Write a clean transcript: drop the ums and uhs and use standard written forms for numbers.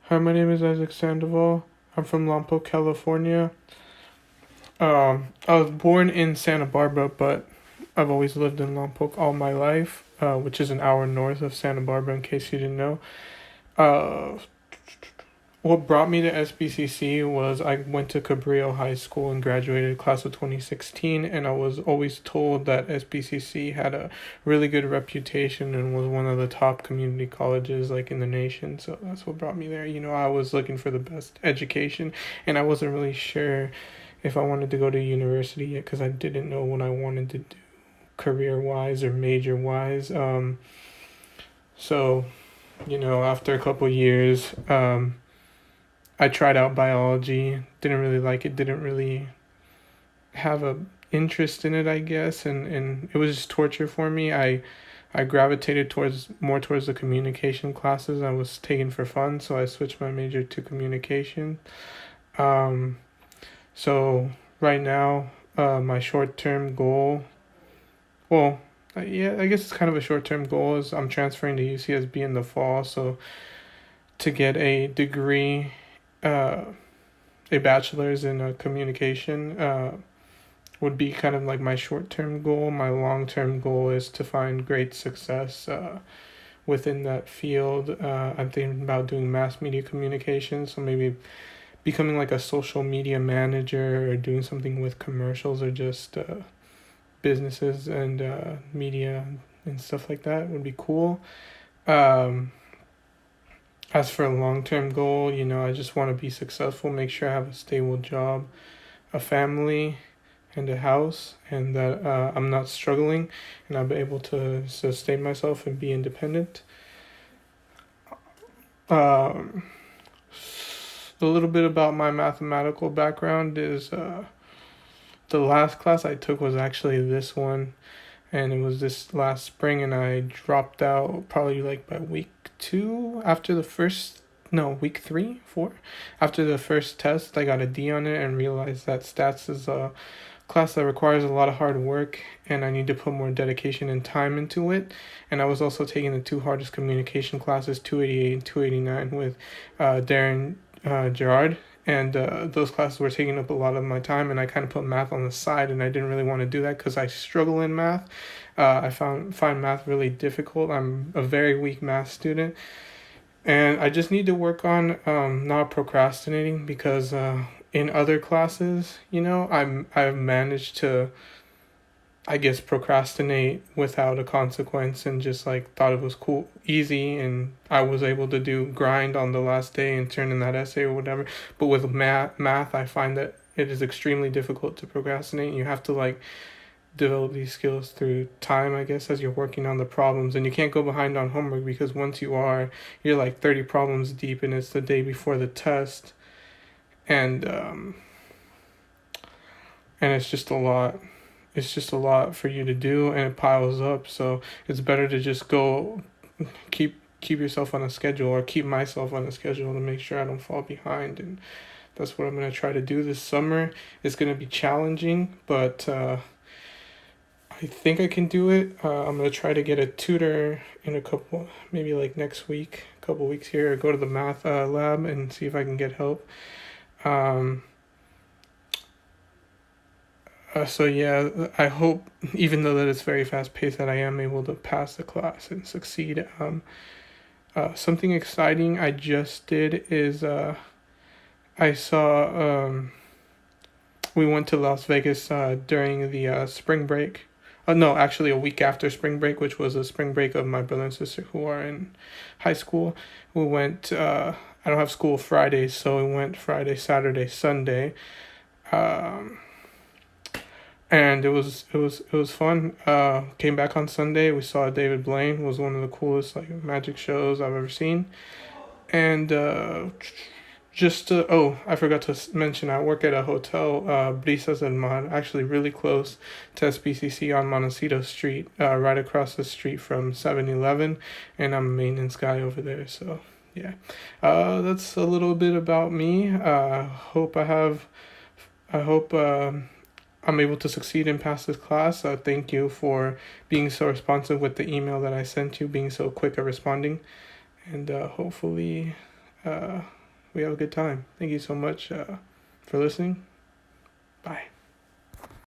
Hi, my name is Isaac Sandoval. I'm from Lompoc, California. I was born in Santa Barbara, but I've always lived in Lompoc all my life, which is an hour north of Santa Barbara, in case you didn't know. Uh, what brought me to SBCC was I went to Cabrillo High School and graduated class of 2016, and I was always told that SBCC had a really good reputation and was one of the top community colleges like in the nation. So that's what brought me there. I was looking for the best education, and I wasn't really sure if I wanted to go to university yet because I didn't know what I wanted to do career wise or major wise. So after a couple years, I tried out biology, didn't really like it, didn't really have a interest in it, I guess, and it was just torture for me. I gravitated towards the communication classes I was taking for fun, so I switched my major to communication. Um, so right now, my short term goal, well, yeah, I guess it's kind of a short term goal is I'm transferring to UCSB in the fall, so to get a degree, uh, a bachelor's in communication, would be kind of like my short term goal. My long term goal is to find great success within that field. I'm thinking about doing mass media communication, so maybe becoming like a social media manager or doing something with commercials or just businesses and media and stuff like that would be cool. Um, as for a long term goal, I just want to be successful, make sure I have a stable job, a family, and a house, and that I'm not struggling and I'll be able to sustain myself and be independent. Um, a little bit about my mathematical background is the last class I took was actually this one, and it was this last spring, and I dropped out probably like by week two after the first. No, week three, four. After the first test, I got a D on it and realized that stats is a class that requires a lot of hard work and I need to put more dedication and time into it. And I was also taking the two hardest communication classes, 288 and 289, with Darren Gerard. And those classes were taking up a lot of my time, and I kind of put math on the side, and I didn't really want to do that because I struggle in math. I find math really difficult. I'm a very weak math student, and I just need to work on not procrastinating because in other classes, I've managed to, I guess, procrastinate without a consequence and just like thought it was cool, easy, and I was able to do grind on the last day and turn in that essay or whatever. But with math, I find that it is extremely difficult to procrastinate. You have to like develop these skills through time, I guess, as you're working on the problems. And you can't go behind on homework because once you're like 30 problems deep and it's the day before the test. And it's just a lot. It's just a lot for you to do and it piles up. So it's better to just go keep yourself on a schedule or keep myself on a schedule to make sure I don't fall behind. And that's what I'm going to try to do this summer. It's going to be challenging, but I think I can do it. I'm gonna try to get a tutor in a couple, maybe like next week, a couple weeks here. Or go to the math lab and see if I can get help. Um, so yeah, I hope, even though that it's very fast paced, that I am able to pass the class and succeed. Something exciting I just did is I saw we went to Las Vegas during the spring break. No, actually, a week after spring break, which was a spring break of my brother and sister who are in high school. We went. I don't have school Fridays, so we went Friday, Saturday, Sunday, um, and it was fun. Came back on Sunday. We saw David Blaine. It was one of the coolest like magic shows I've ever seen, and I forgot to mention, I work at a hotel, Brisas del Mar, actually really close to SPCC on Montecito Street, right across the street from 7-Eleven, and I'm a maintenance guy over there, so yeah. That's a little bit about me. I hope I'm able to succeed and pass this class. Thank you for being so responsive with the email that I sent you, being so quick at responding, and hopefully we have a good time. Thank you so much for listening. Bye.